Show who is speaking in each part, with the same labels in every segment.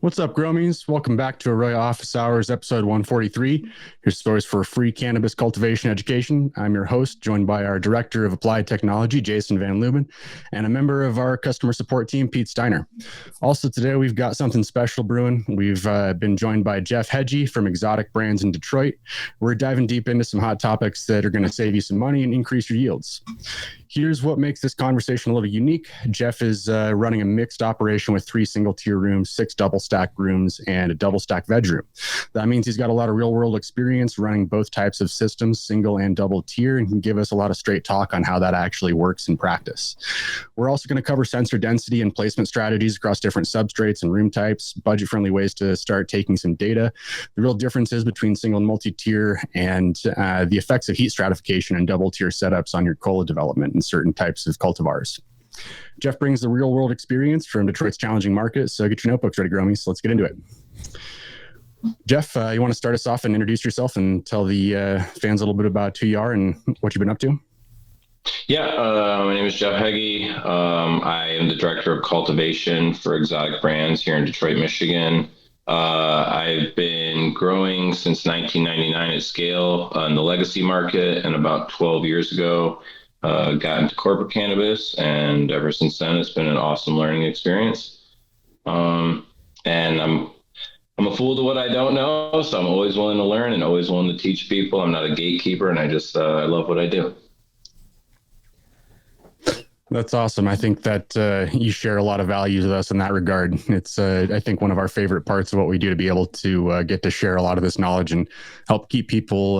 Speaker 1: What's up, Gromies? Welcome back to AROYA Office Hours, episode 143. Your source for free cannabis cultivation education. I'm your host, joined by our Director of Applied Technology, Jason Van Leuven, and a member of our customer support team, Pete Steiner. Also today, we've got something special brewing. We've been joined by Jeff Hegyi from Xotic Brandz in Detroit. We're diving deep into some hot topics that are going to save you some money and increase your yields. Here's what makes this conversation a little unique. Jeff is running a mixed operation with 3 single-tier rooms, 6 double-stack rooms, and a double-stack veg room. That means he's got a lot of real-world experience running both types of systems, single and double-tier, and can give us a lot of straight talk on how that actually works in practice. We're also going to cover sensor density and placement strategies across different substrates and room types, budget-friendly ways to start taking some data, the real differences between single and multi-tier, and the effects of heat stratification and double-tier setups on your cola development and certain types of cultivars. Jeff brings the real world experience from Detroit's challenging market. So get your notebooks ready, Gromies. So let's get into it. Jeff, you want to start us off and introduce yourself and tell the fans a little bit about who you are and what you've been up to?
Speaker 2: Yeah, my name is Jeff Hegyi. I am the Director of Cultivation for Xotic Brandz here in Detroit, Michigan. I've been growing since 1999 at scale in the legacy market, and about 12 years ago, got into corporate cannabis, and ever since then, it's been an awesome learning experience. And I'm a fool to what I don't know, so I'm always willing to learn and always willing to teach people. I'm not a gatekeeper, and I love what I do.
Speaker 1: That's awesome. I think that you share a lot of values with us in that regard. It's, I think, one of our favorite parts of what we do to be able to get to share a lot of this knowledge and help keep people,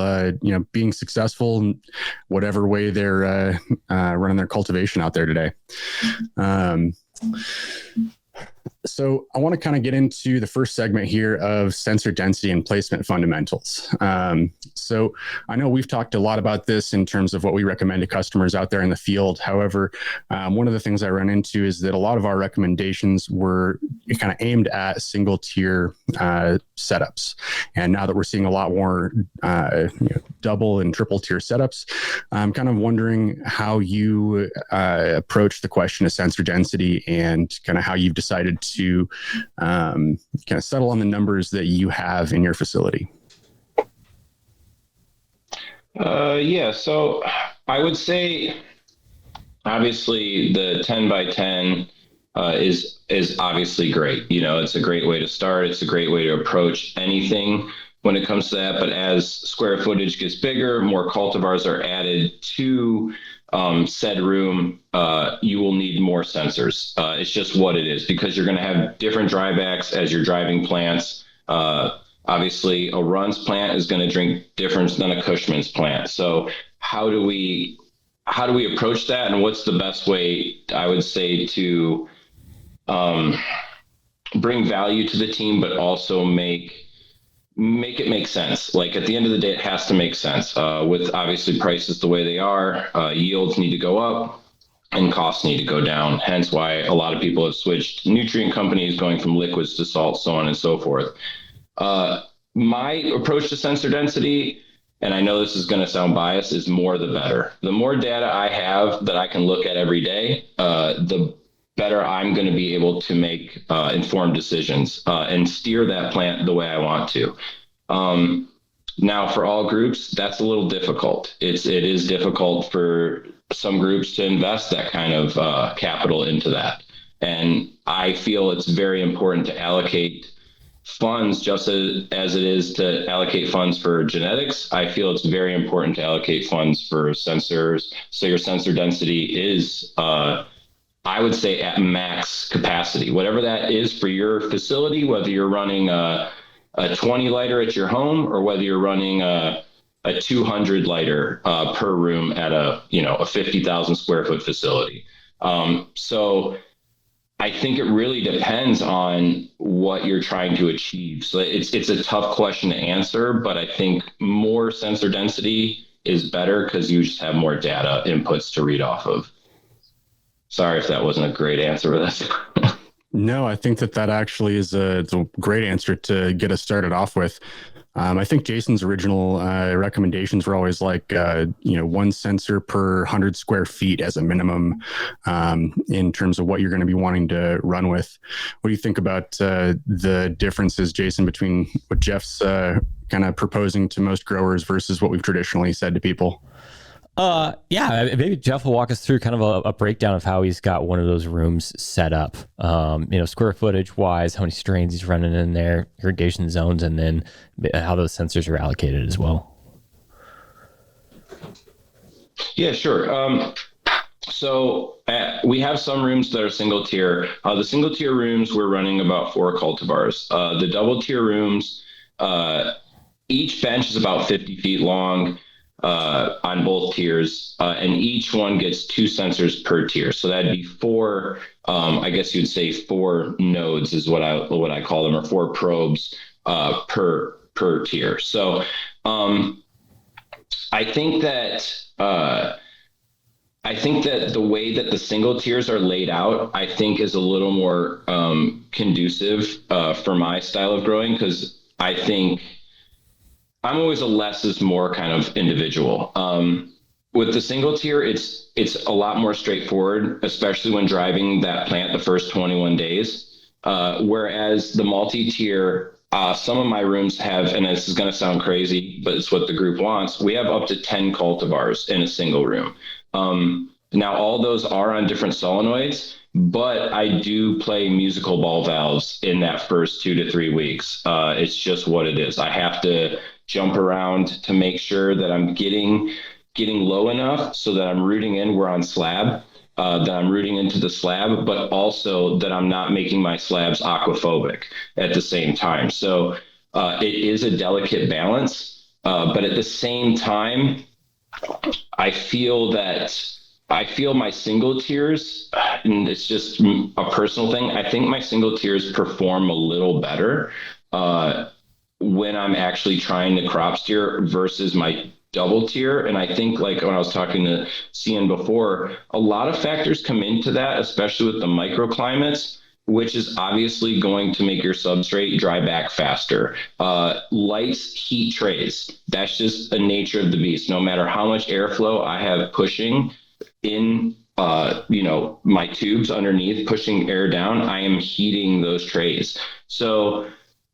Speaker 1: being successful in whatever way they're running their cultivation out there today. So I want to kind of get into the first segment here of sensor density and placement fundamentals. So I know we've talked a lot about this in terms of what we recommend to customers out there in the field. However, one of the things I run into is that a lot of our recommendations were kind of aimed at single tier setups. And now that we're seeing a lot more double and triple tier setups, I'm kind of wondering how you approach the question of sensor density and kind of how you've decided to kind of settle on the numbers that you have in your facility.
Speaker 2: So I would say, obviously, the 10 by 10 is obviously great. It's a great way to start. It's a great way to approach anything when it comes to that. But as square footage gets bigger, more cultivars are added to said room, you will need more sensors. It's just what it is, because you're going to have different drybacks as you're driving plants. Obviously, a Runs plant is going to drink different than a Cushman's plant. So how do we approach that, and what's the best way, I would say, to bring value to the team, but also make it make sense? Like, at the end of the day, it has to make sense. With obviously prices the way they are, yields need to go up and costs need to go down. Hence why a lot of people have switched nutrient companies, going from liquids to salt, so on and so forth. My approach to sensor density, and I know this is going to sound biased, is more the better. The more data I have that I can look at every day, the better I'm going to be able to make informed decisions and steer that plant the way I want to. Now, for all groups, that's a little difficult. It is difficult for some groups to invest that kind of capital into that. And I feel it's very important to allocate funds, just as it is to allocate funds for genetics. I feel it's very important to allocate funds for sensors. So your sensor density is, I would say, at max capacity, whatever that is for your facility, whether you're running a 20 lighter at your home or whether you're running a 200 lighter per room at a 50,000 square foot facility. So I think it really depends on what you're trying to achieve. So it's a tough question to answer, but I think more sensor density is better because you just have more data inputs to read off of. Sorry if that wasn't a great answer for this.
Speaker 1: No, I think that actually is it's a great answer to get us started off with. I think Jason's original recommendations were always like, one sensor per 100 square feet as a minimum in terms of what you're going to be wanting to run with. What do you think about the differences, Jason, between what Jeff's kind of proposing to most growers versus what we've traditionally said to people?
Speaker 3: Yeah, maybe Jeff will walk us through kind of a breakdown of how he's got one of those rooms set up. Square footage wise, how many strains he's running in there, irrigation zones, and then how those sensors are allocated as well.
Speaker 2: Yeah, sure. So we have some rooms that are single tier. The single tier rooms, we're running about 4 cultivars. The double tier rooms, each bench is about 50 feet long on both tiers, and each one gets 2 sensors per tier. So that'd be 4, I guess you'd say 4 nodes is what I call them, or 4 probes per tier. So I think that the way that the single tiers are laid out, I think is a little more conducive for my style of growing, because I think I'm always a less is more kind of individual. With the single tier, it's a lot more straightforward, especially when driving that plant the first 21 days. Whereas the multi-tier, some of my rooms have, and this is going to sound crazy, but it's what the group wants, we have up to 10 cultivars in a single room. Now, all those are on different solenoids, but I do play musical ball valves in that first 2 to 3 weeks. It's just what it is. I have to jump around to make sure that I'm getting low enough so that I'm rooting in, we're on slab, that I'm rooting into the slab, but also that I'm not making my slabs aquaphobic at the same time. So it is a delicate balance, but at the same time, I feel my single tiers, and it's just a personal thing, I think my single tiers perform a little better when I'm actually trying the crop steer versus my double tier. And I think, like when I was talking to Cian before, a lot of factors come into that, especially with the microclimates, which is obviously going to make your substrate dry back faster. Lights, heat trays, that's just the nature of the beast. No matter how much airflow I have pushing in my tubes underneath, pushing air down, I am heating those trays. So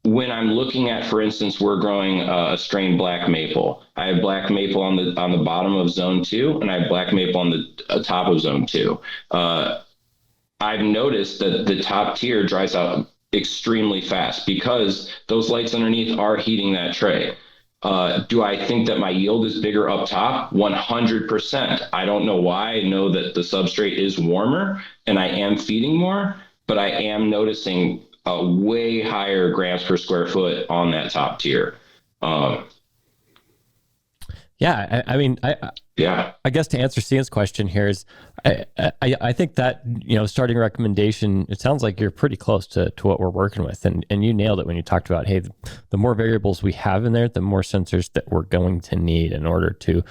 Speaker 2: when I'm looking at, for instance, we're growing a strain black maple. I have black maple on the bottom of zone 2, and I have black maple on the top of zone 2. I've noticed that the top tier dries out extremely fast because those lights underneath are heating that tray. Do I think that my yield is bigger up top? 100%. I don't know why. I know that the substrate is warmer and I am feeding more, but I am noticing a way higher grams per square foot on that top tier.
Speaker 3: I guess to answer Cian's question here is, I think that, starting recommendation, it sounds like you're pretty close to what we're working with. And you nailed it when you talked about, hey, the more variables we have in there, the more sensors that we're going to need in order to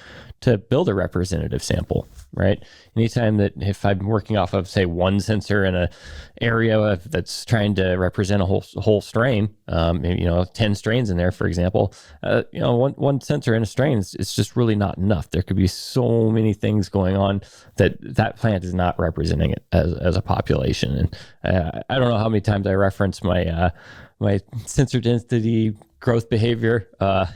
Speaker 3: build a representative sample, right? Anytime that if I'm working off of, say, one sensor in a area that's trying to represent a whole strain, 10 strains in there, for example, one sensor in a strain is just really not enough. There could be so many things going on that plant is not representing it as a population. And I don't know how many times I reference my sensor density growth behavior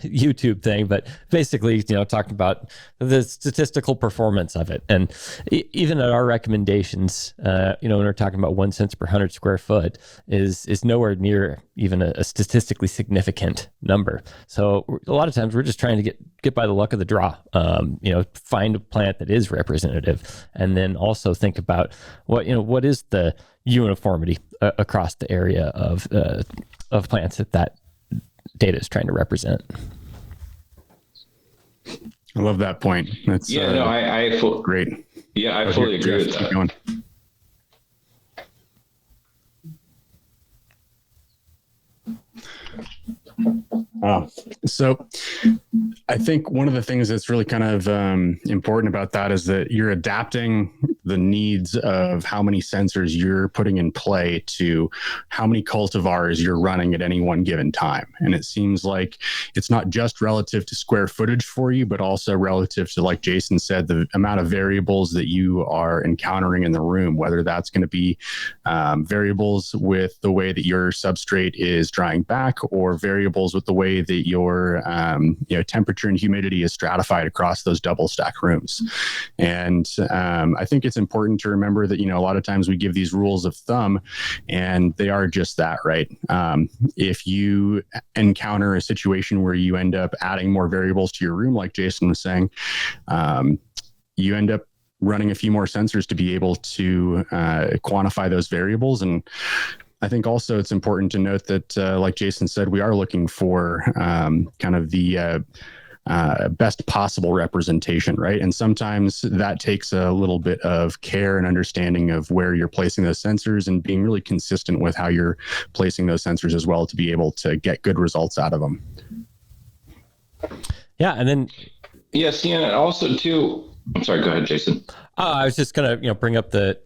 Speaker 3: YouTube thing, but basically, talking about the statistical performance of it. And even at our recommendations, when we're talking about 1 sensor per 100 square foot is nowhere near even a statistically significant number. So a lot of times we're just trying to get by the luck of the draw, find a plant that is representative, and then also think about what is the uniformity across the area of plants that data is trying to represent.
Speaker 1: I love that point. That's great.
Speaker 2: Yeah, I fully agree with that.
Speaker 1: Going. So I think one of the things that's really kind of important about that is that you're adapting the needs of how many sensors you're putting in play to how many cultivars you're running at any one given time. And it seems like it's not just relative to square footage for you, but also relative to, like Jason said, the amount of variables that you are encountering in the room, whether that's going to be variables with the way that your substrate is drying back, or variables with the way that your temperature and humidity is stratified across those double stack rooms. And I think it's important to remember that, a lot of times we give these rules of thumb, and they are just that, right? If you encounter a situation where you end up adding more variables to your room, like Jason was saying, you end up running a few more sensors to be able to quantify those variables. And I think also it's important to note that, like Jason said, we are looking for kind of the best possible representation, right? And sometimes that takes a little bit of care and understanding of where you're placing those sensors and being really consistent with how you're placing those sensors as well to be able to get good results out of them.
Speaker 3: Yeah, and then
Speaker 2: Cian, and also too. I'm sorry. Go ahead, Jason.
Speaker 3: I was just gonna bring up the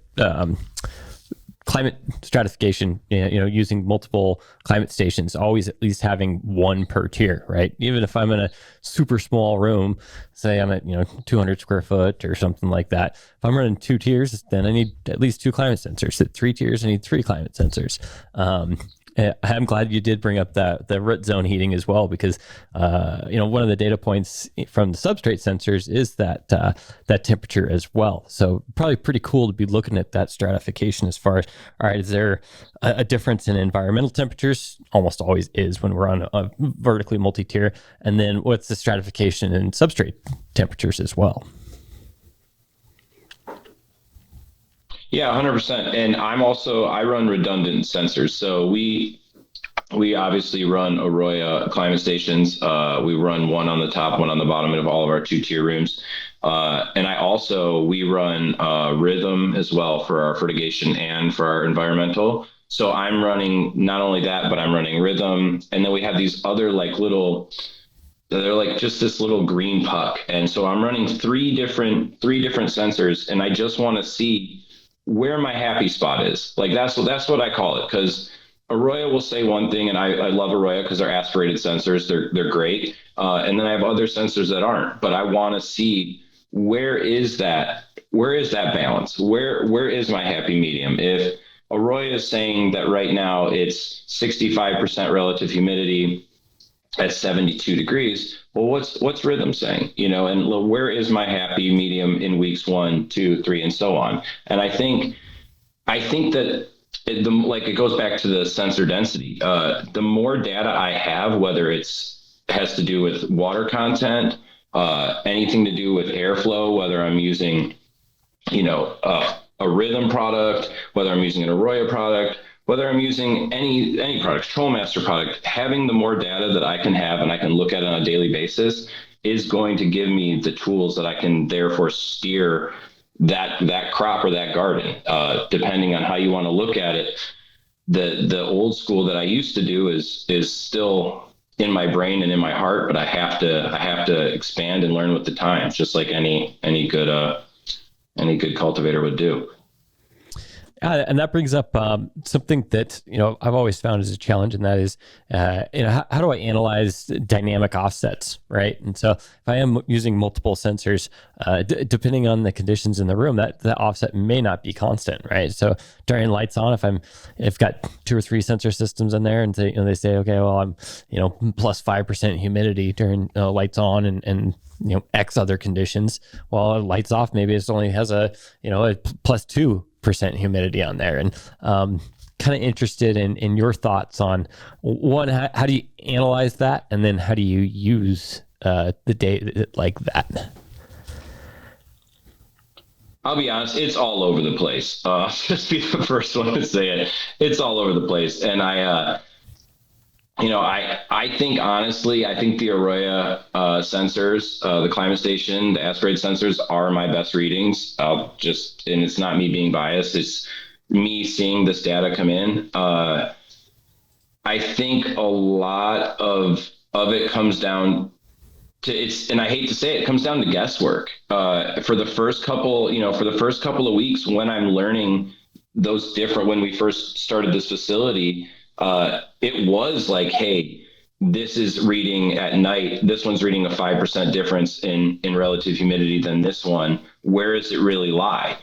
Speaker 3: climate stratification, using multiple climate stations, always at least having one per tier, right? Even if I'm in a super small room, say I'm at 200 square foot or something like that, if I'm running 2 tiers, then I need at least 2 climate sensors. At 3 tiers, I need 3 climate sensors. I'm glad you did bring up the root zone heating as well, because one of the data points from the substrate sensors is that temperature as well. So probably pretty cool to be looking at that stratification as far as, all right, is there a difference in environmental temperatures? Almost always is when we're on a vertically multi-tier. And then what's the stratification in substrate temperatures as well?
Speaker 2: Yeah, 100%. And I run redundant sensors. So we obviously run AROYA climate stations. We run one on the top, one on the bottom of all of our 2-tier rooms. And we run rhythm as well for our fertigation and for our environmental. So I'm running not only that, but I'm running rhythm. And then we have these other they're like just this little green puck. And so I'm running three different sensors, and I just want to see where my happy spot is. Like that's what I call it, because AROYA will say one thing, and I love AROYA because they're aspirated sensors. They're great. And then I have other sensors that aren't, but I want to see where is that balance? Where is my happy medium? If AROYA is saying that right now it's 65% relative humidity at 72 degrees, well, what's rhythm saying? And where is my happy medium in weeks 1, 2, 3, and so on? And I think that it goes back to the sensor density. The more data I have, whether it has to do with water content, anything to do with airflow, whether I'm using, a rhythm product, whether I'm using an AROYA product, whether I'm using any product, TrolMaster product, having the more data that I can have and I can look at on a daily basis is going to give me the tools that I can therefore steer that crop or that garden, depending on how you want to look at it. The old school that I used to do is still in my brain and in my heart, but I have to expand and learn with the times, just like any good cultivator would do.
Speaker 3: And that brings up something that I've always found as a challenge, and that is, how do I analyze dynamic offsets, right? And so if I am using multiple sensors, depending on the conditions in the room, that offset may not be constant, right? So during lights on, if got 2 or 3 sensor systems in there, and they say, okay, well, I'm plus 5% humidity during lights on, and X other conditions. Well, lights off, maybe it only has a plus 2% humidity on there. And kind of interested in your thoughts on one, how do you analyze that? And then how do you use the data like that?
Speaker 2: I'll be honest, it's all over the place. Just be the first one to say it. It's all over the place. And I think honestly, I think the AROYA sensors, the climate station, the aspirated sensors are my best readings. And it's not me being biased. It's me seeing this data come in. I think a lot of it comes down and I hate to say it, it comes down to guesswork. For the first couple of weeks when I'm learning when we first started this facility, it was like, hey, this is reading at night. This one's reading a 5% difference in relative humidity than this one. Where does it really lie?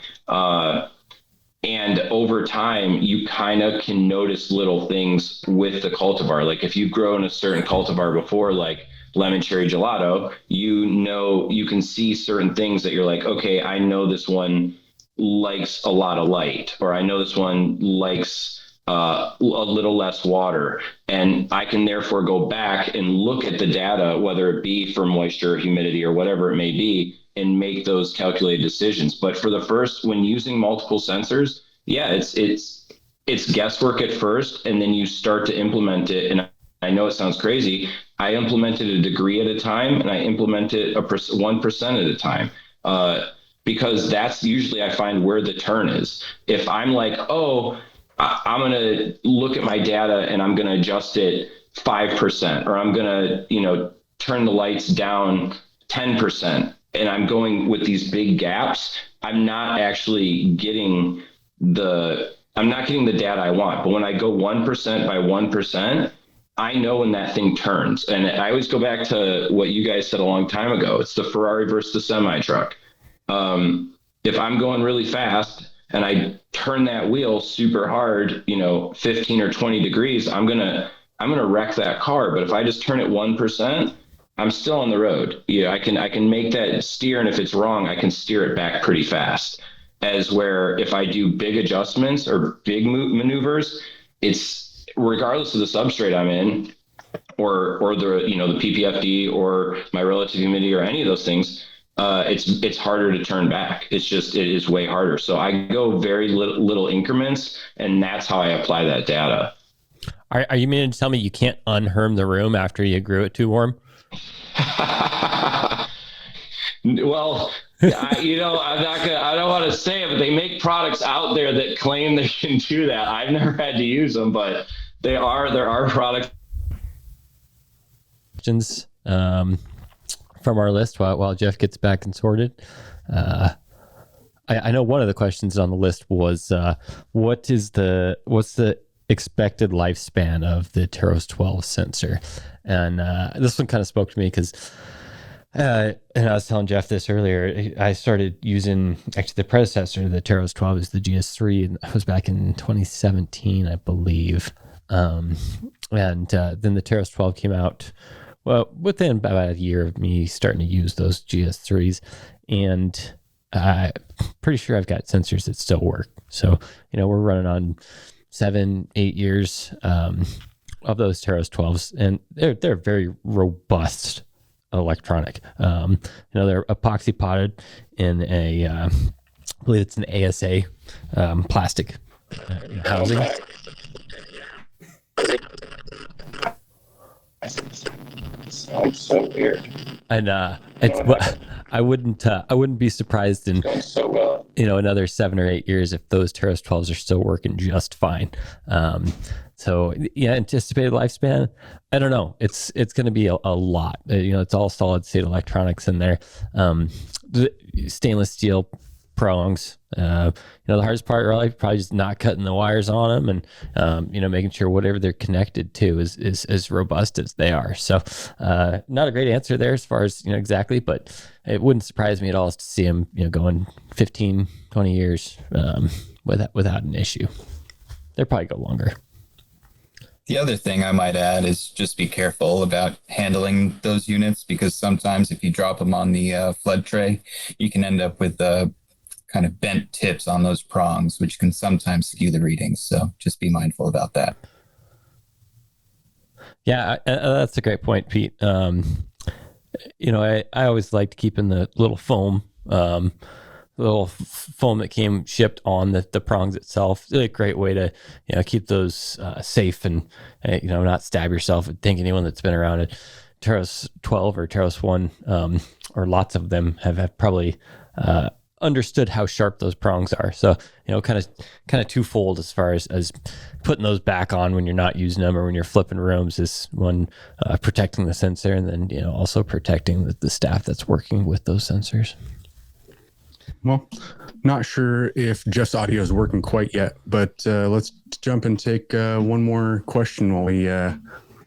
Speaker 2: And over time, you kind of can notice little things with the cultivar. Like if you've grown a certain cultivar before, like lemon cherry gelato, you can see certain things that you're like, okay, I know this one likes a lot of light, or I know this one likes a little less water. And I can therefore go back and look at the data, whether it be for moisture, humidity, or whatever it may be, and make those calculated decisions. But for the first, when using multiple sensors, yeah, it's guesswork at first, and then you start to implement it. And I know it sounds crazy. I implemented a degree at a time, and I implemented 1% at a time, because that's usually, I find, where the turn is. If I'm like, oh, I'm going to look at my data and I'm going to adjust it 5%, or I'm going to, turn the lights down 10%, and I'm going with these big gaps, I'm not actually getting the data I want. But when I go 1% by 1%, I know when that thing turns. And I always go back to what you guys said a long time ago. It's the Ferrari versus the semi truck. If I'm going really fast and I turn that wheel super hard, 15 or 20 degrees, I'm going to wreck that car. But if I just turn it 1%, I'm still on the road. Yeah, I can make that steer, and if it's wrong, I can steer it back pretty fast. As where if I do big adjustments or big maneuvers, it's regardless of the substrate I'm in, or the the PPFD or my relative humidity or any of those things, it's harder to turn back. It is way harder. So I go very little increments, and that's how I apply that data.
Speaker 3: Are you meaning to tell me you can't unherm the room after you grew it too warm?
Speaker 2: Well, I don't want to say it, but they make products out there that claim they can do that. I've never had to use them, but there are products.
Speaker 3: Questions from our list while Jeff gets back and sorted. I know one of the questions on the list was what's the expected lifespan of the Teros 12 sensor? And this one kind of spoke to me because and I was telling Jeff this earlier. I started using, actually the predecessor to the Teros 12 is the GS3, and that was back in 2017, I believe. And then the Teros 12 came out, well, within about a year of me starting to use those GS3s, and I'm pretty sure I've got sensors that still work. So, we're running on 7-8 years of those Teros 12s, and they're very robust electronic. They're epoxy potted in I believe it's an ASA plastic housing.
Speaker 2: Sounds so weird.
Speaker 3: And I wouldn't be surprised in another 7 or 8 years if those Teros 12s are still working just fine. So yeah, anticipated lifespan, I don't know. It's going to be a lot. It's all solid state electronics in there. The stainless steel prongs. The hardest part really probably just not cutting the wires on them, and making sure whatever they're connected to is as robust as they are. So not a great answer there as far as exactly, but it wouldn't surprise me at all to see them going 15, 20 years without an issue. They'll probably go longer.
Speaker 4: The other thing I might add is just be careful about handling those units, because sometimes if you drop them on the flood tray, you can end up with kind of bent tips on those prongs, which can sometimes skew the readings. So just be mindful about that. Yeah,
Speaker 3: that's a great point, Pete. I always liked keeping the little foam that came shipped on the prongs itself. It's a great way to keep those safe and not stab yourself. I think anyone that's been around a Teros 12 or Teros 1 or lots of them have probably understood how sharp those prongs are. So, kind of twofold as far as putting those back on when you're not using them or when you're flipping rooms is one, protecting the sensor, and then, also protecting the staff that's working with those sensors.
Speaker 1: Well, not sure if Jeff's audio is working quite yet, but let's jump and take one more question while we are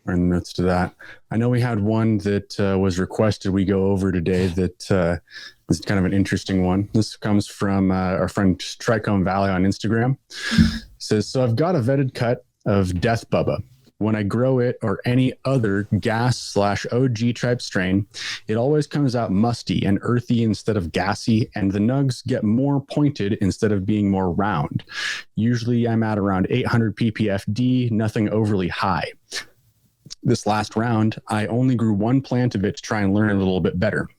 Speaker 1: in the midst of that. I know we had one that was requested we go over today that is kind of an interesting one. This comes from our friend Trichome Valley on Instagram. It says, so I've got a vetted cut of Death Bubba. When I grow it or any other gas/OG type strain, it always comes out musty and earthy instead of gassy, and the nugs get more pointed instead of being more round. Usually I'm at around 800 ppfd, nothing overly high. This last round, I only grew one plant of it to try and learn it a little bit better.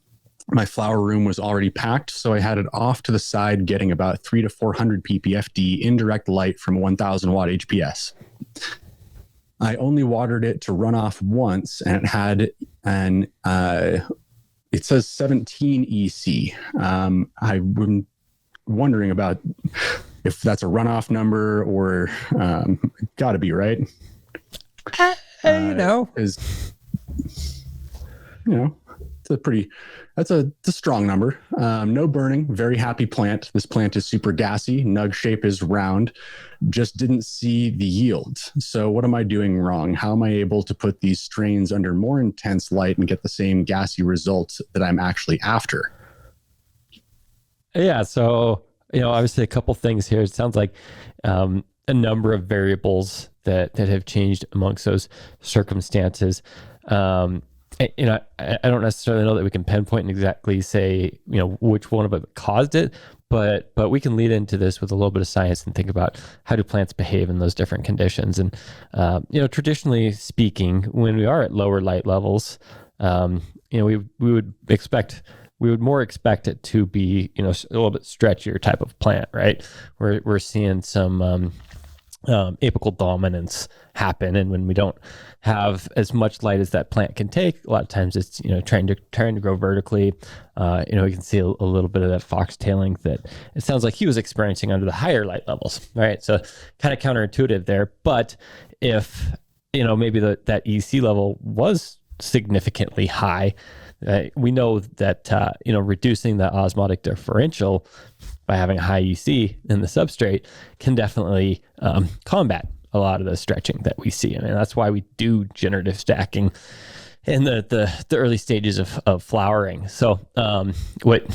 Speaker 1: My flower room was already packed, so I had it off to the side getting about 300 to 400 ppfd indirect light from 1000 watt HPS. I only watered it to run off once, and it had it says 17 EC. I'm wondering about if that's a runoff number or got to be, right? It's a strong number. No burning, very happy plant. This plant is super gassy. Nug shape is round. Just didn't see the yield. So what am I doing wrong? How am I able to put these strains under more intense light and get the same gassy results that I'm actually after?
Speaker 3: Yeah. So, obviously a couple things here. It sounds like a number of variables that have changed amongst those circumstances. I don't necessarily know that we can pinpoint and exactly say, which one of them caused it, but we can lead into this with a little bit of science and think about how do plants behave in those different conditions. And, traditionally speaking, when we are at lower light levels, we would more expect it to be, a little bit stretchier type of plant, right? We're seeing some, apical dominance happen, and when we don't have as much light as that plant can take, a lot of times it's trying to grow vertically. We can see a little bit of that foxtailing that it sounds like he was experiencing under the higher light levels, right? So kind of counterintuitive there. But if maybe that EC level was significantly high, we know that reducing the osmotic differential by having a high EC in the substrate can definitely combat a lot of the stretching that we see. And that's why we do generative stacking in the early stages of flowering. So what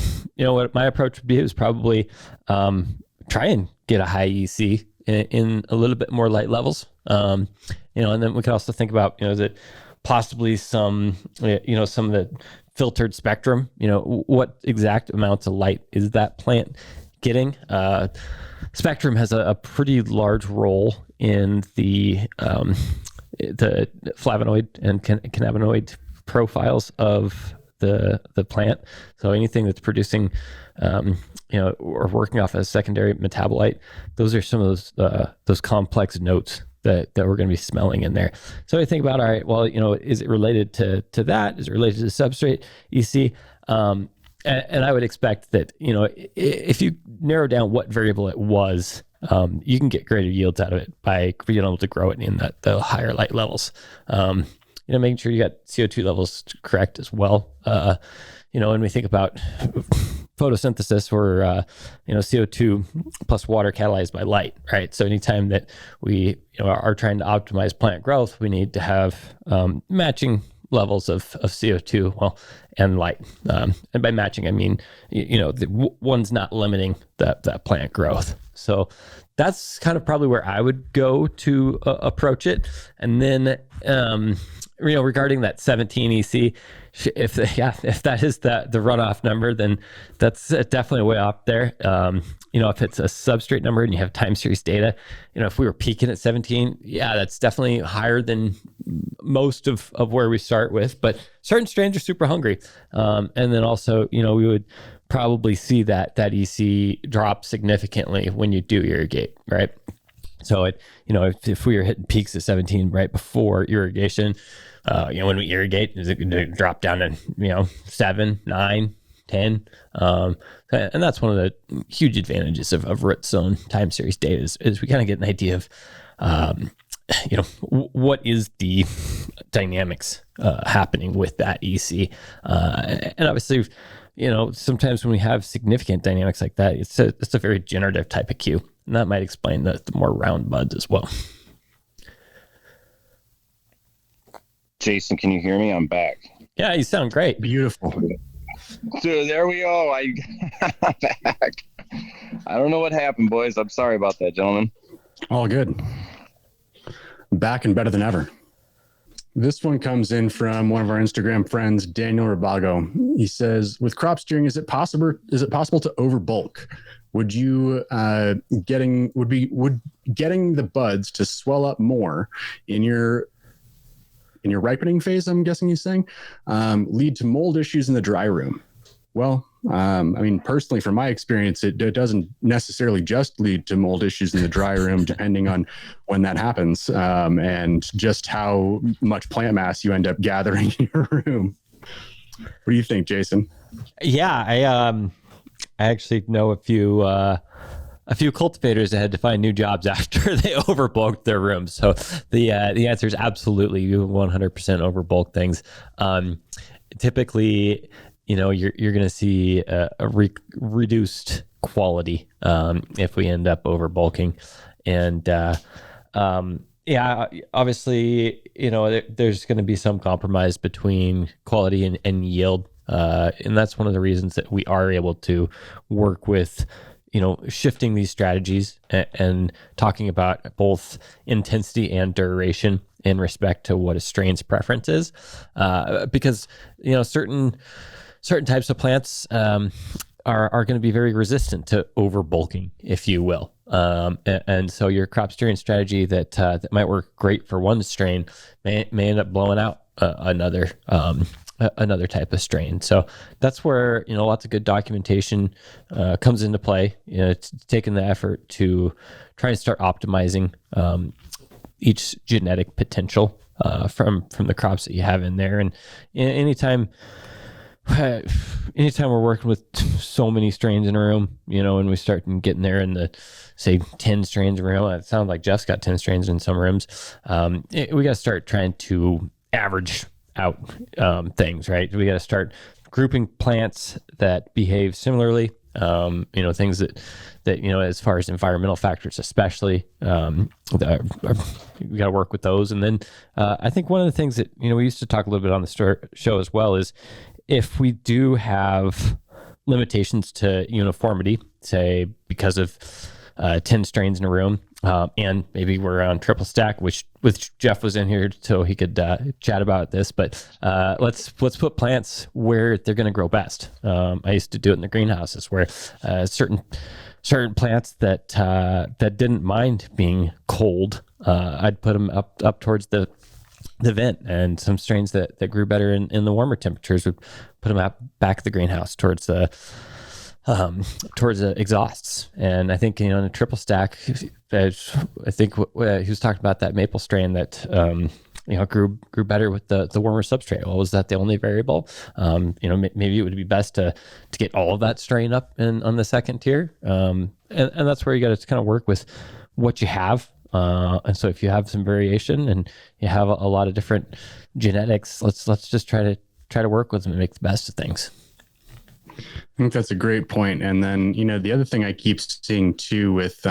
Speaker 3: my approach would be is probably try and get a high EC in a little bit more light levels. And then we could also think about, is it possibly some of the filtered spectrum, what exact amounts of light is that plant getting? Spectrum has a pretty large role in the flavonoid and cannabinoid profiles of the plant. So anything that's producing, or working off a secondary metabolite, those are some of those complex notes that we're going to be smelling in there. So I think about, all right, well, is it related to that? Is it related to the substrate EC? And I would expect that, if you narrow down what variable it was, you can get greater yields out of it by being able to grow it in the higher light levels. Making sure you got CO2 levels correct as well. When we think about photosynthesis, or CO2 plus water catalyzed by light, right? So anytime that we are trying to optimize plant growth, we need to have matching levels of CO2, and light. And by matching, I mean, one's not limiting that plant growth. So that's kind of probably where I would go to approach it. And then, regarding that 17 EC, if that is the runoff number, then that's definitely way off there. If it's a substrate number and you have time series data, if we were peaking at 17, that's definitely higher than most of where we start with, but certain strains are super hungry. And then also, we would probably see that EC drop significantly when you do irrigate, right? So if we were hitting peaks at 17 right before irrigation, when we irrigate, is it going to drop down to 7, 9, 10. And that's one of the huge advantages of root zone time series data is we kind of get an idea of, what is the dynamics happening with that EC. And obviously, sometimes when we have significant dynamics like that, it's a very generative type of queue. And that might explain the more round buds as well.
Speaker 5: Jason, can you hear me? I'm back.
Speaker 3: Yeah, you sound great.
Speaker 1: Beautiful.
Speaker 5: So there we go. I'm back. I don't know what happened, boys. I'm sorry about that, gentlemen.
Speaker 1: All good. Back and better than ever. This one comes in from one of our Instagram friends, Daniel Rabago. He says, with crop steering, is it possible to overbulk? Would getting the buds to swell up more in your ripening phase, I'm guessing he's saying, lead to mold issues in the dry room? Well, personally, from my experience, it doesn't necessarily just lead to mold issues in the dry room, depending on when that happens, and just how much plant mass you end up gathering in your room. What do you think, Jason? Yeah,
Speaker 3: I actually know a few cultivators that had to find new jobs after they overbulked their rooms. So the answer is absolutely, you 100% overbulk things. Typically, you're going to see a reduced quality if we end up overbulking. And obviously, there's going to be some compromise between quality and yield. And that's one of the reasons that we are able to work with shifting these strategies and talking about both intensity and duration in respect to what a strain's preference is, because certain types of plants are going to be very resistant to overbulking, if you will, and so your crop steering strategy that might work great for one strain may end up blowing out another type of strain. So that's where, lots of good documentation comes into play. It's taking the effort to try and start optimizing each genetic potential from the crops that you have in there. And anytime we're working with so many strains in a room, and we start getting there in the, say, 10 strains in a room, it sounds like Jeff's got 10 strains in some rooms. We got to start trying to average out things, right? We got to start grouping plants that behave similarly, things that as far as environmental factors especially, we got to work with those. And then I think one of the things that we used to talk a little bit on the show as well is if we do have limitations to uniformity, say because of 10 strains in a room, and maybe we're on triple stack, which Jeff was in here so he could chat about this. But let's put plants where they're going to grow best. I used to do it in the greenhouses where certain plants that didn't mind being cold, I'd put them up towards the vent, and some strains that grew better in the warmer temperatures would put them back at the greenhouse towards the exhausts. And I think in a triple stack, I think he was talking about that maple strain that grew better with the warmer substrate. Well, was that the only variable? Maybe it would be best to get all of that strain up on the second tier, and that's where you got to kind of work with what you have. And so if you have some variation and you have a lot of different genetics, let's just try to work with them and make the best of things.
Speaker 1: I think that's a great point. And then, the other thing I keep seeing too with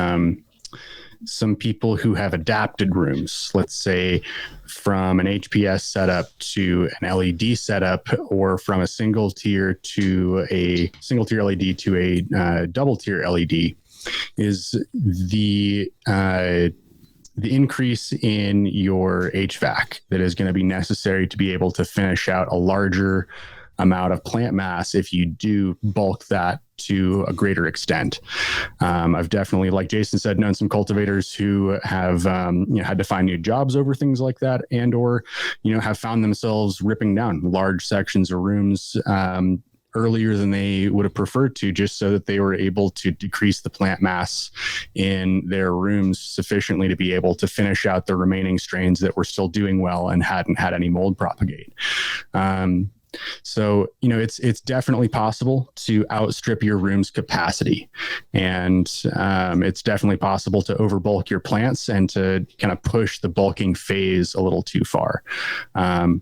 Speaker 1: some people who have adapted rooms, let's say from an HPS setup to an LED setup, or from a single tier LED to a double tier LED, is the increase in your HVAC that is going to be necessary to be able to finish out a larger amount of plant mass if you do bulk that to a greater extent. I've definitely, like Jason said, known some cultivators who have had to find new jobs over things like that, and or have found themselves ripping down large sections of rooms earlier than they would have preferred to, just so that they were able to decrease the plant mass in their rooms sufficiently to be able to finish out the remaining strains that were still doing well and hadn't had any mold propagate. So, it's definitely possible to outstrip your room's capacity. And it's definitely possible to overbulk your plants and to kind of push the bulking phase a little too far.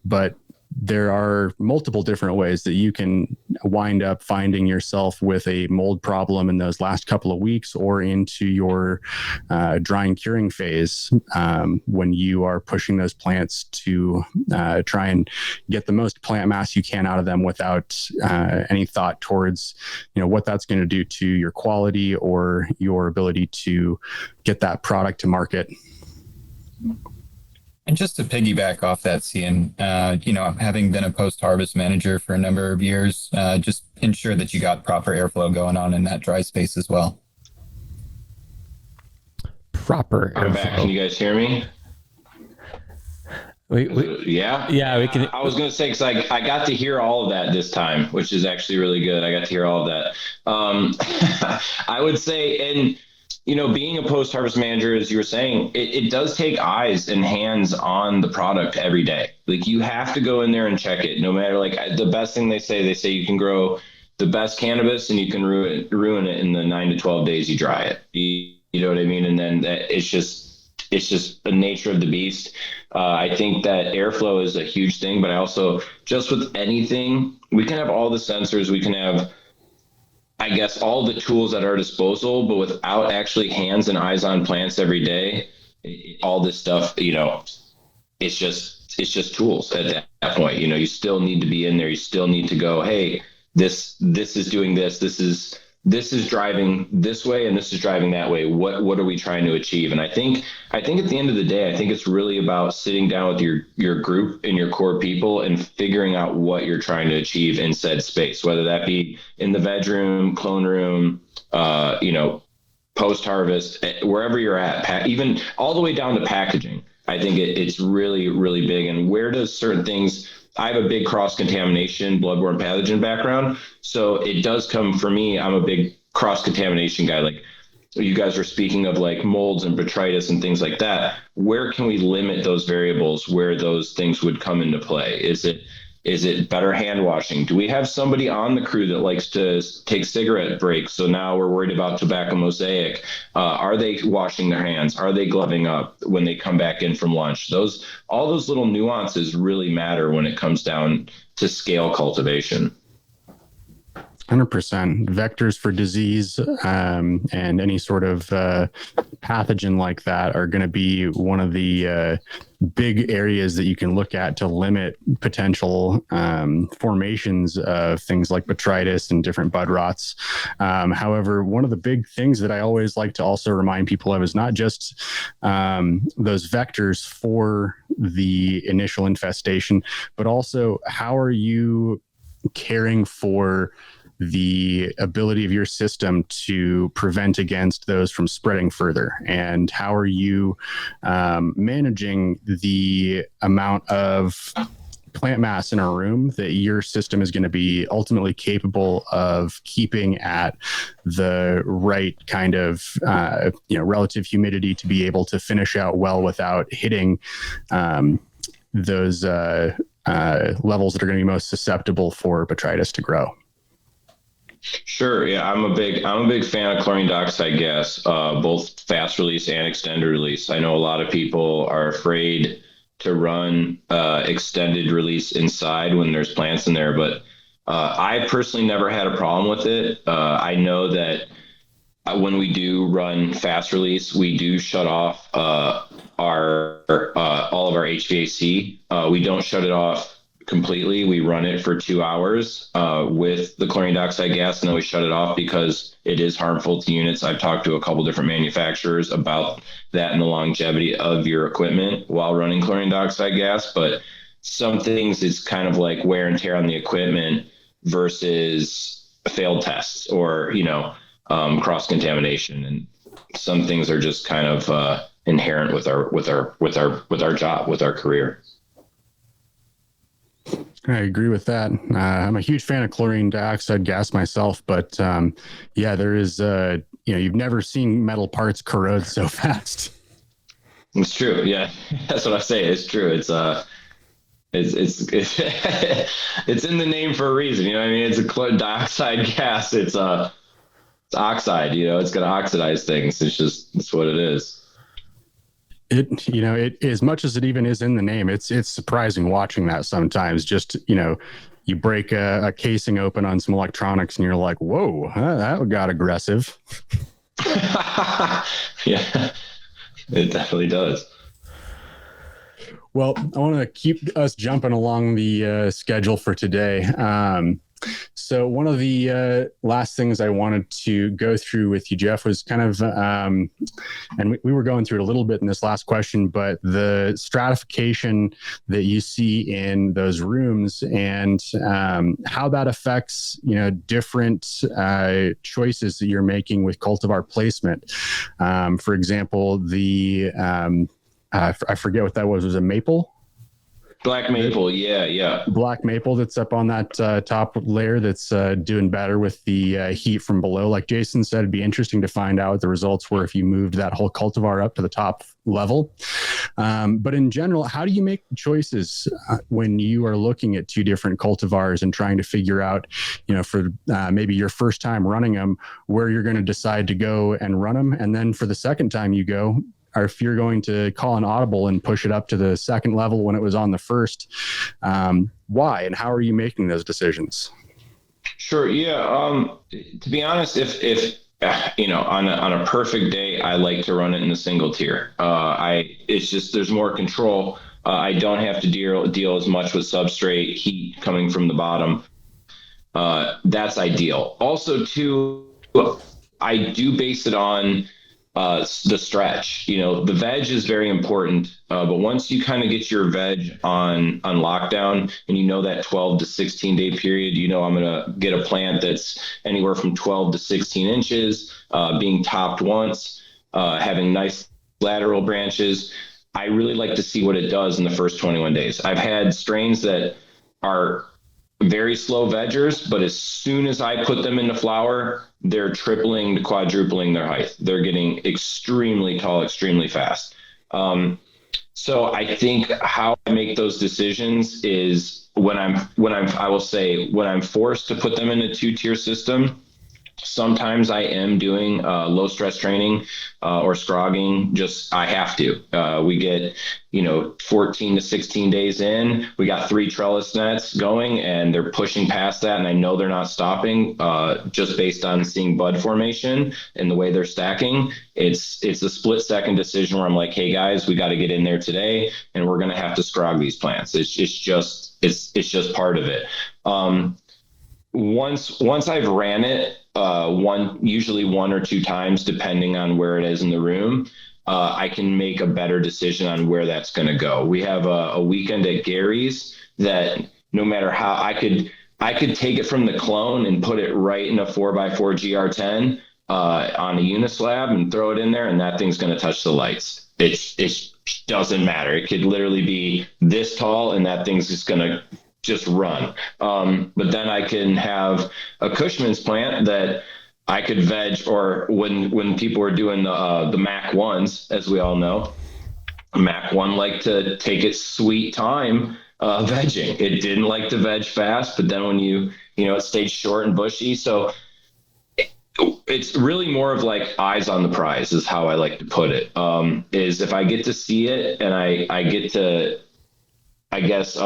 Speaker 1: But there are multiple different ways that you can wind up finding yourself with a mold problem in those last couple of weeks or into your drying curing phase when you are pushing those plants to try and get the most plant mass you can out of them without any thought towards what that's going to do to your quality or your ability to get that product to market.
Speaker 4: And just to piggyback off that, Cian, having been a post-harvest manager for a number of years, just ensure that you got proper airflow going on in that dry space as well.
Speaker 3: Proper
Speaker 2: I'm back. Can you guys hear me?
Speaker 3: Yeah, we can.
Speaker 2: I was going to say, because I got to hear all of that this time, which is actually really good. I got to hear all of that. I would say, and being a post-harvest manager, as you were saying, it does take eyes and hands on the product every day. Like, you have to go in there and check it. No matter, like, the best thing they say you can grow the best cannabis and you can ruin it in the 9 to 12 days you dry it. You know what I mean? And then it's just the nature of the beast. I think that airflow is a huge thing, but I also, just with anything, we can have all the sensors, we can have, I guess, all the tools at our disposal, but without actually hands and eyes on plants every day, all this stuff, it's just tools at that point. You still need to be in there. You still need to go, hey, this is doing this. This is driving this way and this is driving that way. What are we trying to achieve? And I think at the end of the day, I think it's really about sitting down with your group and your core people and figuring out what you're trying to achieve in said space, whether that be in the veg room, clone room, post-harvest, wherever you're at, even all the way down to packaging. I think it's really, really big. And where does certain things, I have a big cross-contamination, bloodborne pathogen background. So it does come for me. I'm a big cross-contamination guy. Like you guys were speaking of, like molds and botrytis and things like that. Where can we limit those variables where those things would come into play? Is it better hand washing? Do we have somebody on the crew that likes to take cigarette breaks? So now we're worried about tobacco mosaic. Are they washing their hands? Are they gloving up when they come back in from lunch? All those little nuances really matter when it comes down to scale cultivation.
Speaker 1: 100%. Vectors for disease and any sort of pathogen like that are going to be one of the big areas that you can look at to limit potential formations of things like botrytis and different bud rots. However, one of the big things that I always like to also remind people of is not just those vectors for the initial infestation, but also how are you caring for the ability of your system to prevent against those from spreading further, and how are you managing the amount of plant mass in a room that your system is going to be ultimately capable of keeping at the right kind of relative humidity to be able to finish out well without hitting those levels that are going to be most susceptible for botrytis to grow.
Speaker 2: Sure. Yeah, I'm a big fan of chlorine dioxide gas, both fast release and extended release. I know a lot of people are afraid to run extended release inside when there's plants in there, but I personally never had a problem with it. I know that when we do run fast release, we do shut off all of our HVAC. We don't shut it off completely. We run it for 2 hours with the chlorine dioxide gas, and then we shut it off because it is harmful to units. I've talked to a couple different manufacturers about that and the longevity of your equipment while running chlorine dioxide gas. But some things, it's kind of like wear and tear on the equipment versus failed tests or, cross-contamination. And some things are just kind of inherent with our job, with our career.
Speaker 1: I agree with that. I'm a huge fan of chlorine dioxide gas myself, but there is, you've never seen metal parts corrode so fast.
Speaker 2: It's true. Yeah, that's what I say. It's true. It's It's it's in the name for a reason. You know what I mean? It's a dioxide gas. It's oxide, it's going to oxidize things. It's what it is.
Speaker 1: It as much as it even is in the name, it's surprising watching that sometimes. Just, you break a casing open on some electronics and you're like, whoa, that got aggressive.
Speaker 2: Yeah, it definitely does.
Speaker 1: Well, I want to keep us jumping along the schedule for today. So one of the last things I wanted to go through with you, Jeff, was kind of, and we were going through it a little bit in this last question, but the stratification that you see in those rooms and how that affects, different choices that you're making with cultivar placement. For example, the I forget what that was. Was it maple?
Speaker 2: Black maple, yeah.
Speaker 1: Black maple that's up on that top layer that's doing better with the heat from below. Like Jason said, it'd be interesting to find out what the results were if you moved that whole cultivar up to the top level. But in general, how do you make choices when you are looking at two different cultivars and trying to figure out, for maybe your first time running them, where you're going to decide to go and run them? And then for the second time you go, or if you're going to call an audible and push it up to the second level when it was on the first, why and how are you making those decisions?
Speaker 2: Sure. Yeah. To be honest, if on a perfect day, I like to run it in a single tier. It's just, there's more control. I don't have to deal as much with substrate heat coming from the bottom. That's ideal. Also too, I do base it on the stretch. The veg is very important, but once you kind of get your veg on lockdown and that 12 to 16 day period, I'm going to get a plant that's anywhere from 12 to 16 inches, being topped once, having nice lateral branches. I really like to see what it does in the first 21 days. I've had strains that are very slow veggers, but as soon as I put them into flower, they're tripling to quadrupling their height. They're getting extremely tall, extremely fast. So I think how I make those decisions is when I'm forced to put them in a 2-tier system. Sometimes I am doing low stress training or scrogging. Just I have to. We get 14 to 16 days in. We got 3 trellis nets going, and they're pushing past that, and I know they're not stopping. Just based on seeing bud formation and the way they're stacking, it's a split second decision where I'm like, hey guys, we got to get in there today, and we're gonna have to scrog these plants. It's just part of it. Once I've ran it, usually 1 or 2 times, depending on where it is in the room, I can make a better decision on where that's going to go. We have a weekend at Gary's that no matter how I could take it from the clone and put it right in a 4x4 GR10 on a unislab and throw it in there, and that thing's going to touch the lights. It doesn't matter. It could literally be this tall, and that thing's just going to just run. But then I can have a Cushman's plant that I could veg, or when people were doing the Mac 1s, as we all know, Mac 1 liked to take its sweet time vegging. It didn't like to veg fast, but then when it stayed short and bushy. So it's really more of like eyes on the prize is how I like to put it. Is if I get to see it and I get to, I guess,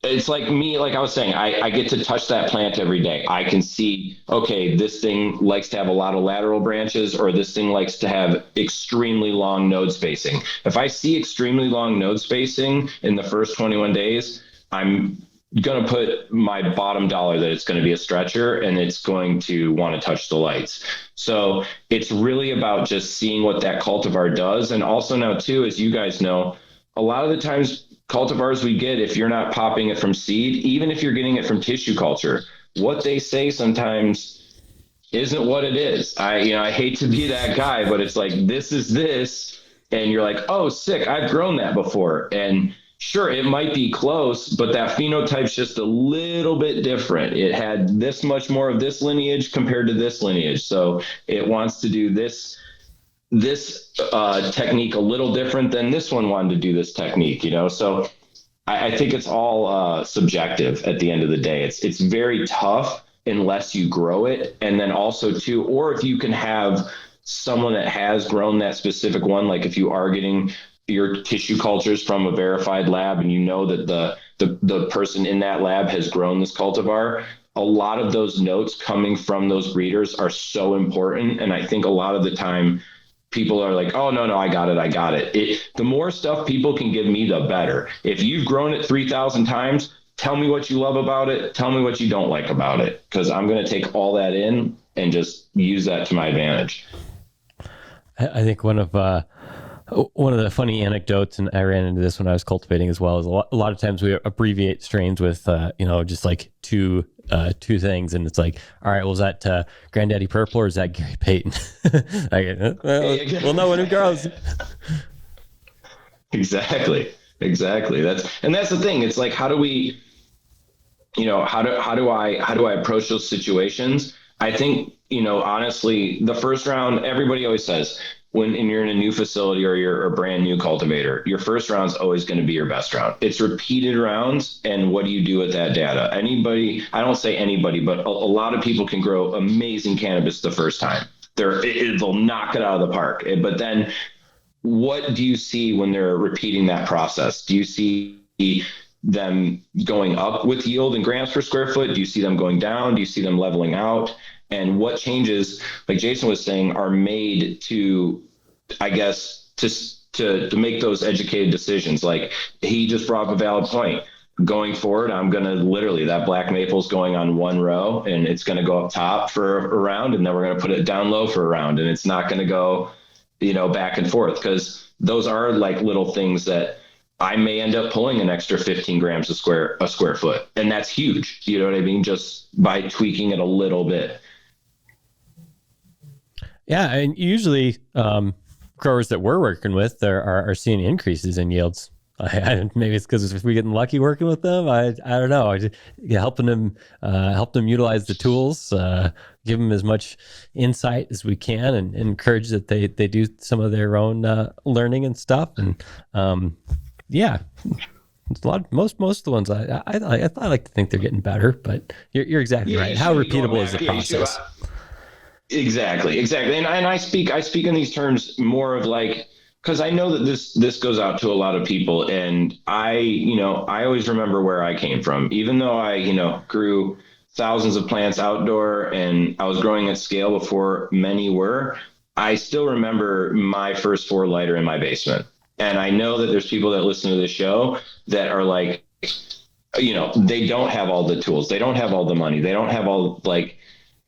Speaker 2: it's like me, like I was saying, I get to touch that plant every day. I can see, okay, this thing likes to have a lot of lateral branches, or this thing likes to have extremely long node spacing. If I see extremely long node spacing in the first 21 days, I'm going to put my bottom dollar that it's going to be a stretcher and it's going to want to touch the lights. So it's really about just seeing what that cultivar does. And also now too, as you guys know, a lot of the times cultivars we get, if you're not popping it from seed, even if you're getting it from tissue culture, what they say sometimes isn't what it is. I hate to be that guy, but it's like, this is this. And you're like, oh, sick, I've grown that before. And sure, it might be close, but that phenotype's just a little bit different. It had this much more of this lineage compared to this lineage. So it wants to do this technique a little different than this one wanted to do this technique, so I think it's all subjective at the end of the day. It's very tough unless you grow it. And then also too, or if you can have someone that has grown that specific one, like if you are getting your tissue cultures from a verified lab and you know that the person in that lab has grown this cultivar, a lot of those notes coming from those breeders are so important. And I think a lot of the time people are like, oh, no, I got it. The more stuff people can give me, the better. If you've grown it 3,000 times, tell me what you love about it. Tell me what you don't like about it, because I'm going to take all that in and just use that to my advantage.
Speaker 3: I think one of the funny anecdotes, and I ran into this when I was cultivating as well, is a lot of times we abbreviate strains with, just like two things. And it's like, all right, well, is that Granddaddy Purple or is that Gary Payton? We'll know when it grows.
Speaker 2: Exactly. That's the thing. It's like, how do we, how do I approach those situations? I think, honestly, the first round, everybody always says when you're in a new facility or you're a brand new cultivator, your first round is always going to be your best round. It's repeated rounds. And what do you do with that data? I don't say anybody, but a lot of people can grow amazing cannabis the first time. They'll knock it out of the park. But then what do you see when they're repeating that process? Do you see them going up with yield in grams per square foot? Do you see them going down? Do you see them leveling out? And what changes, like Jason was saying, are made to, I guess, to make those educated decisions? Like he just brought up a valid point. Going forward, I'm going to literally, that black maple's going on one row and it's going to go up top for a round, and then we're going to put it down low for a round, and it's not going to go, back and forth, because those are like little things that I may end up pulling an extra 15 grams a square foot. And that's huge. You know what I mean? Just by tweaking it a little bit.
Speaker 3: Yeah. And usually growers that we're working with are seeing increases in yields. Maybe it's because we're getting lucky working with them. I don't know. Helping them utilize the tools, give them as much insight as we can, and encourage that they do some of their own learning and stuff. And it's a lot. Most of the ones I like to think they're getting better, but you're exactly right. How repeatable is the process?
Speaker 2: Exactly. And I speak in these terms more of like, because I know that this goes out to a lot of people, and I always remember where I came from. Even though I, grew thousands of plants outdoor and I was growing at scale before many were, I still remember my first 4-lighter in my basement. And I know that there's people that listen to this show that are like, they don't have all the tools. They don't have all the money. They don't have all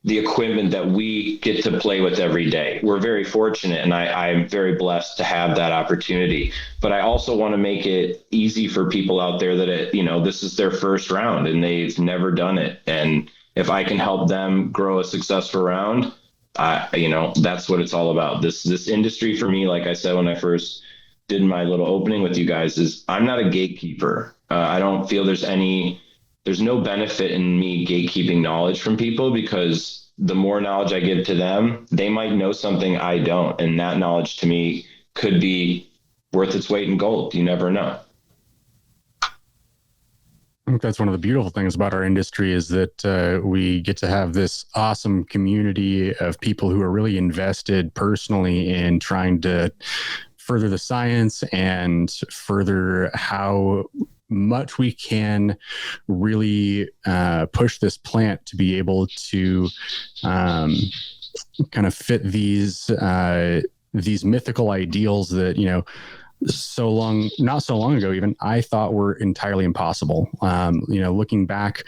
Speaker 2: the equipment that we get to play with every day. We're very fortunate, and I'm very blessed to have that opportunity. But I also want to make it easy for people out there that this is their first round and they've never done it. And if I can help them grow a successful round, that's what it's all about. This industry for me, like I said when I first did my little opening with you guys, is I'm not a gatekeeper. I don't feel there's no benefit in me gatekeeping knowledge from people, because the more knowledge I give to them, they might know something I don't. And that knowledge to me could be worth its weight in gold. You never know.
Speaker 1: I think that's one of the beautiful things about our industry, is that we get to have this awesome community of people who are really invested personally in trying to further the science and further how much we can really push this plant to be able to kind of fit these mythical ideals that not so long ago even I thought were entirely impossible. Looking back,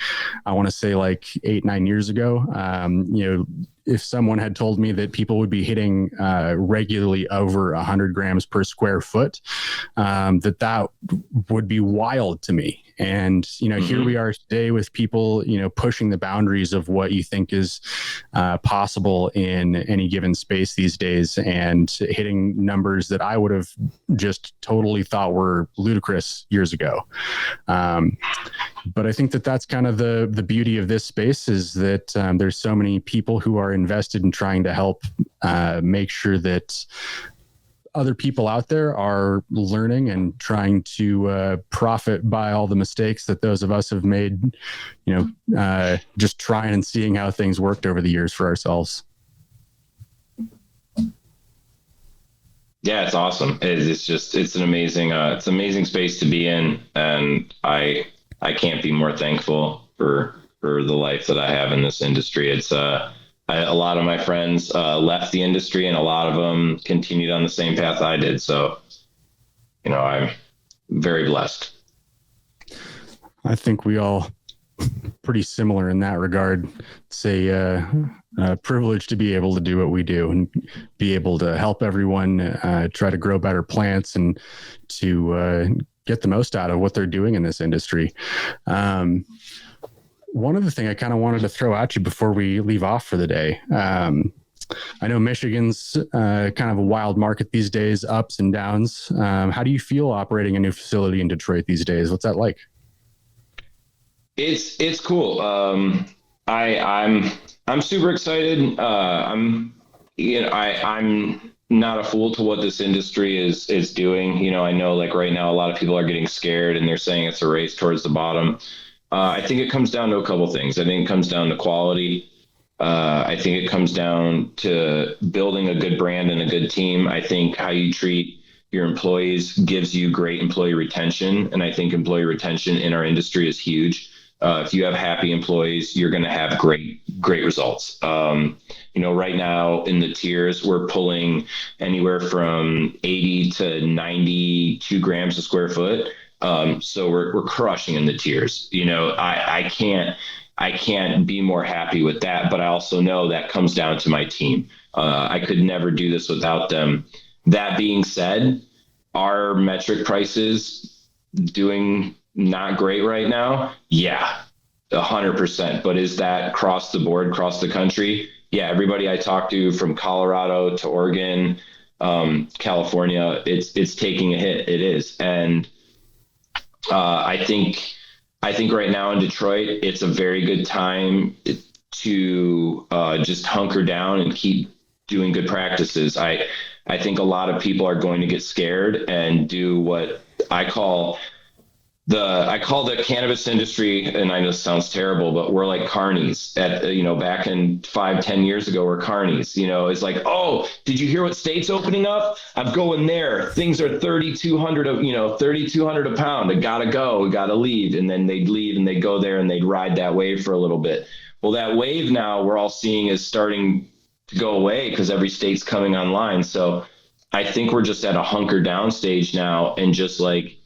Speaker 1: I want to say like 8-9 years ago, if someone had told me that people would be hitting regularly over 100 grams per square foot, that would be wild to me. And, here we are today with people, pushing the boundaries of what you think is possible in any given space these days, and hitting numbers that I would have just totally thought were ludicrous years ago. But I think that that's kind of the beauty of this space, is that there's so many people who are invested in trying to help make sure that other people out there are learning and trying to profit by all the mistakes that those of us have made, just trying and seeing how things worked over the years for ourselves.
Speaker 2: Yeah, it's awesome. It's an amazing space to be in. And I can't be more thankful for the life that I have in this industry. It's, a lot of my friends left the industry, and a lot of them continued on the same path I did. So, I'm very blessed.
Speaker 1: I think we all pretty similar in that regard. It's a privilege to be able to do what we do and be able to help everyone try to grow better plants and to get the most out of what they're doing in this industry. One other thing I kind of wanted to throw at you before we leave off for the day. I know Michigan's kind of a wild market these days, ups and downs. How do you feel operating a new facility in Detroit these days? What's that like?
Speaker 2: It's cool. I'm super excited. I'm not a fool to what this industry is doing. I know like right now, a lot of people are getting scared and they're saying it's a race towards the bottom. I think it comes down to a couple things. I think it comes down to quality. I think it comes down to building a good brand and a good team. I think how you treat your employees gives you great employee retention. And I think employee retention in our industry is huge. If you have happy employees, you're going to have great results. Right now in the tiers, we're pulling anywhere from 80 to 92 grams a square foot. So we're crushing in the tiers. I can't be more happy with that, but I also know that comes down to my team. I could never do this without them. That being said, our metric prices doing not great right now. Yeah, 100%. But is that across the board, across the country? Yeah. Everybody I talk to from Colorado to Oregon, California, it's taking a hit. It is. And I think right now in Detroit, it's a very good time to just hunker down and keep doing good practices. I think a lot of people are going to get scared and do what I call the cannabis industry, and I know this sounds terrible, but we're like carnies back in 5-10 years ago, we're carnies. It's like, oh, did you hear what state's opening up? I'm going there. Things are $3,200 a pound. I gotta go. We gotta leave. And then they'd leave and they'd go there and they'd ride that wave for a little bit. Well, that wave now we're all seeing is starting to go away because every state's coming online. So I think we're just at a hunker down stage now and just like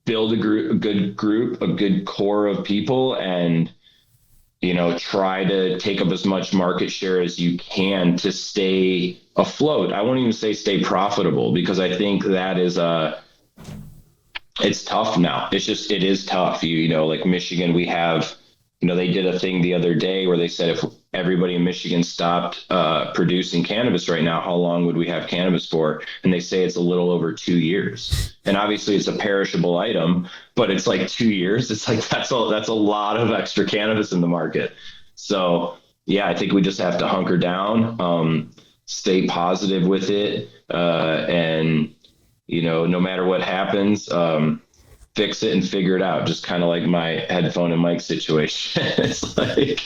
Speaker 2: build a good group, a good core of people, and try to take up as much market share as you can to stay afloat. I won't even say stay profitable, because I think that is it's tough now. It is tough. Like Michigan, we have, they did a thing the other day where they said if everybody in Michigan stopped producing cannabis right now, how long would we have cannabis for? And they say it's a little over 2 years. And obviously it's a perishable item, but it's like 2 years. It's like, that's a lot of extra cannabis in the market. So yeah, I think we just have to hunker down, stay positive with it. And no matter what happens, fix it and figure it out. Just kind of like my headphone and mic situation. It's like,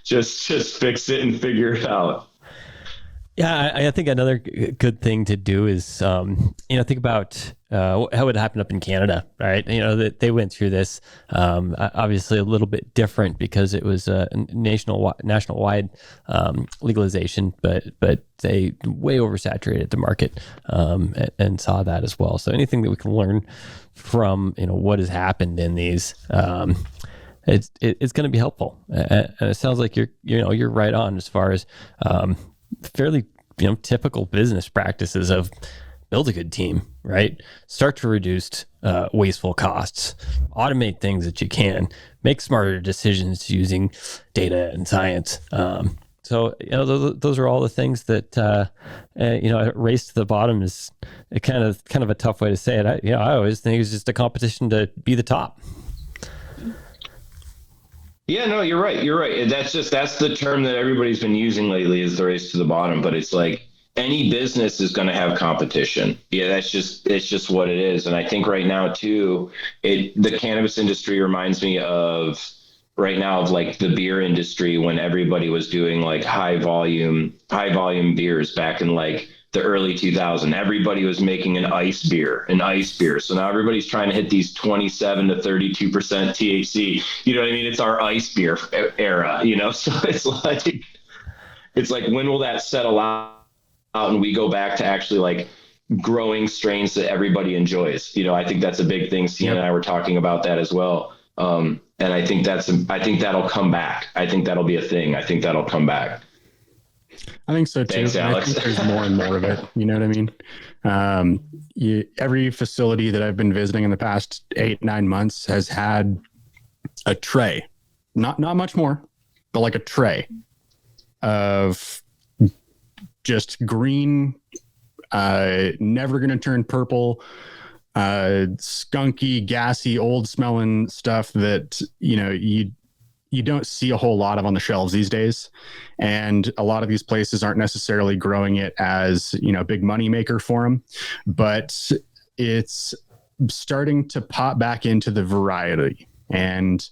Speaker 2: just fix it and figure it out.
Speaker 3: Yeah, I think another good thing to do is, think about how it happened up in Canada, right? They went through this, obviously a little bit different because it was a nationwide legalization, but they way oversaturated the market and saw that as well. So anything that we can learn from what has happened in these, it's going to be helpful. And it sounds like you're right on as far as fairly typical business practices of build a good team, right? Start to reduce wasteful costs, automate things that you can, make smarter decisions using data and science. So those are all the things that race to the bottom is kind of a tough way to say it. I always think it's just a competition to be the top.
Speaker 2: Yeah, no, you're right. That's the term that everybody's been using lately, is the race to the bottom. But it's like, any business is going to have competition. Yeah, it's just what it is. And I think right now too, the cannabis industry reminds me of right now of like the beer industry when everybody was doing like high volume beers back in like the early 2000s. Everybody was making an ice beer. So now everybody's trying to hit these 27 to 32% THC. You know what I mean? It's our ice beer era, you know? So it's like, when will that settle out and we go back to actually like growing strains that everybody enjoys? You know, I think that's a big thing. Cian and I were talking about that as well. And I think that'll come back. I think that'll be a thing. I think that'll come back.
Speaker 1: I think so too.
Speaker 2: Thanks, Alex.
Speaker 1: I think there's more and more of it. You know what I mean? Every facility that I've been visiting in the past 8-9 months has had a tray, not much more, but like a tray of just green, never going to turn purple, skunky, gassy, old smelling stuff that, you know, you don't see a whole lot of on the shelves these days. And a lot of these places aren't necessarily growing it as, you know, a big money maker for them, but it's starting to pop back into the variety. And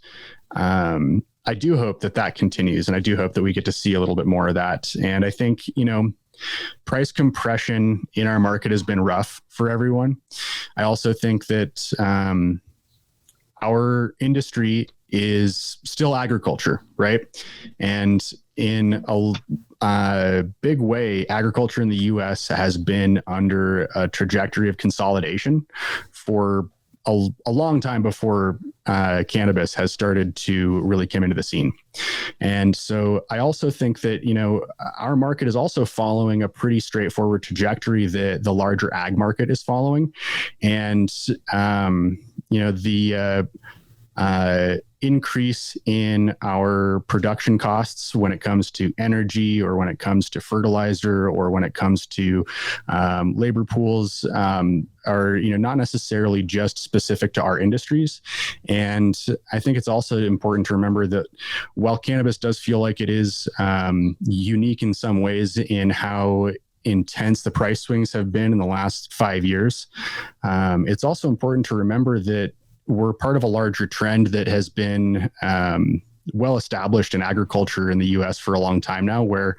Speaker 1: I do hope that continues. And I do hope that we get to see a little bit more of that. And I think, you know, price compression in our market has been rough for everyone. I also think that our industry is still agriculture, right? And in a big way, agriculture in the US has been under a trajectory of consolidation for a long time before cannabis has started to really come into the scene. And so I also think that, you know, our market is also following a pretty straightforward trajectory that the larger ag market is following. And, you know, the increase in our production costs when it comes to energy or when it comes to fertilizer or when it comes to labor pools are, you know, not necessarily just specific to our industries. And I think it's also important to remember that while cannabis does feel like it is unique in some ways in how intense the price swings have been in the last 5 years, it's also important to remember that we're part of a larger trend that has been well established in agriculture in the US for a long time now, where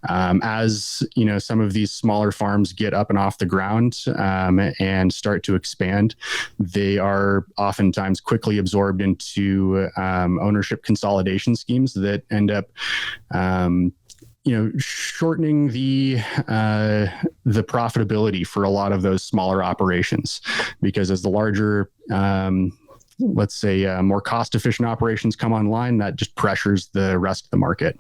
Speaker 1: as you know, some of these smaller farms get up and off the ground and start to expand, they are oftentimes quickly absorbed into ownership consolidation schemes that end up you know, shortening the profitability for a lot of those smaller operations, because as the larger, let's say, more cost-efficient operations come online, that just pressures the rest of the market.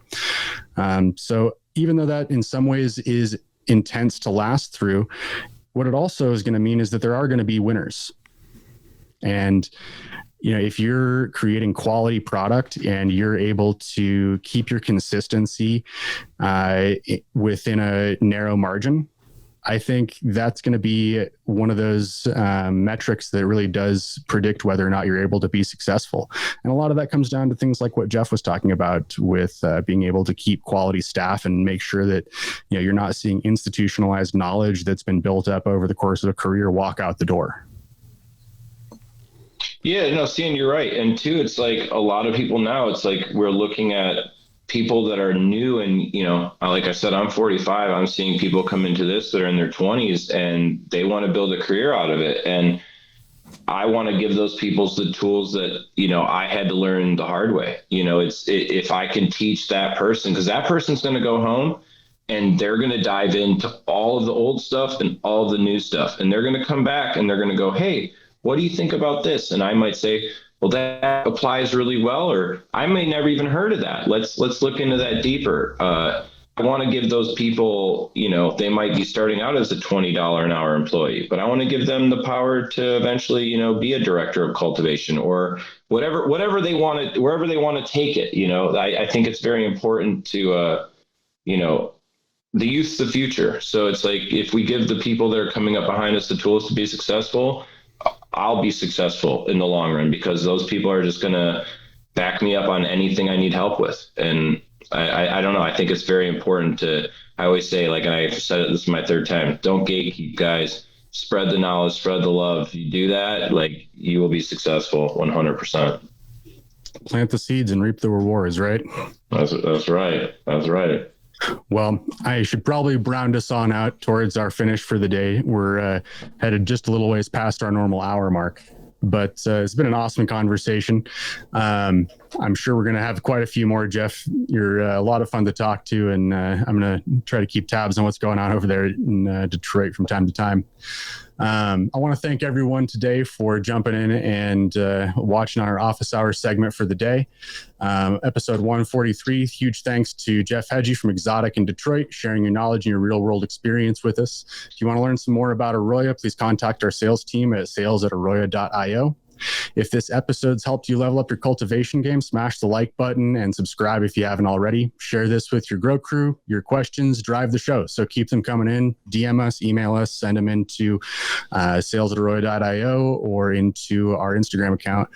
Speaker 1: So even though that in some ways is intense to last through, what it also is going to mean is that there are going to be winners. And you know, if you're creating quality product and you're able to keep your consistency within a narrow margin, I think that's going to be one of those metrics that really does predict whether or not you're able to be successful. And a lot of that comes down to things like what Jeff was talking about with being able to keep quality staff and make sure that, you know, you're not seeing institutionalized knowledge that's been built up over the course of a career walk out the door.
Speaker 2: Yeah, no, Cian, you're right. And two, it's like a lot of people now, it's like we're looking at people that are new and, you know, like I said, I'm 45. I'm seeing people come into this that are in their 20s and they want to build a career out of it. And I want to give those people the tools that, you know, I had to learn the hard way. You know, if I can teach that person, because that person's going to go home and they're going to dive into all of the old stuff and all of the new stuff. And they're going to come back and they're going to go, hey, what do you think about this? And I might say, well, that applies really well, or I may never even heard of that. Let's look into that deeper. I want to give those people, you know, they might be starting out as a $20 an hour employee, but I want to give them the power to eventually, you know, be a director of cultivation or whatever they want to, wherever they want to take it. You know, I think it's very important to, you know, the youth's the future. So it's like, if we give the people that are coming up behind us the tools to be successful, I'll be successful in the long run, because those people are just going to back me up on anything I need help with. And I don't know. I think it's very important to, I always say, like, and I've said it, this is my third time, don't gatekeep, guys. Spread the knowledge, spread the love. If you do that, like, you will be successful 100%.
Speaker 1: Plant the seeds and reap the rewards, right?
Speaker 2: That's right. That's right.
Speaker 1: Well, I should probably round us on out towards our finish for the day. We're headed just a little ways past our normal hour mark. But it's been an awesome conversation. I'm sure we're going to have quite a few more, Jeff. You're a lot of fun to talk to, and I'm going to try to keep tabs on what's going on over there in Detroit from time to time. I want to thank everyone today for jumping in and watching our office hours segment for the day. Episode 143, huge thanks to Jeff Hegyi from Xotic in Detroit, sharing your knowledge and your real world experience with us. If you want to learn some more about AROYA, please contact our sales team at sales@aroya.io. If this episode's helped you level up your cultivation game, smash the like button and subscribe if you haven't already. Share this with your grow crew. Your questions drive the show, so keep them coming in. DM us, email us, send them into sales@aroya.io or into our Instagram account.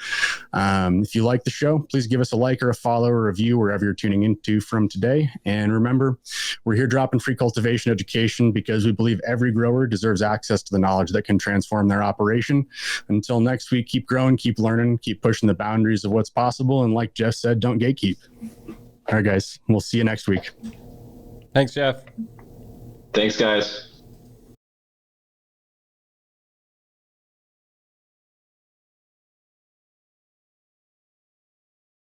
Speaker 1: If you like the show, please give us a like or a follow or review wherever you're tuning into from today. And remember, we're here dropping free cultivation education because we believe every grower deserves access to the knowledge that can transform their operation. Until next week, keep growing, keep learning, keep pushing the boundaries of what's possible. And like Jeff said, don't gatekeep. All right, guys, we'll see you next week.
Speaker 3: Thanks, Jeff.
Speaker 2: Thanks, guys.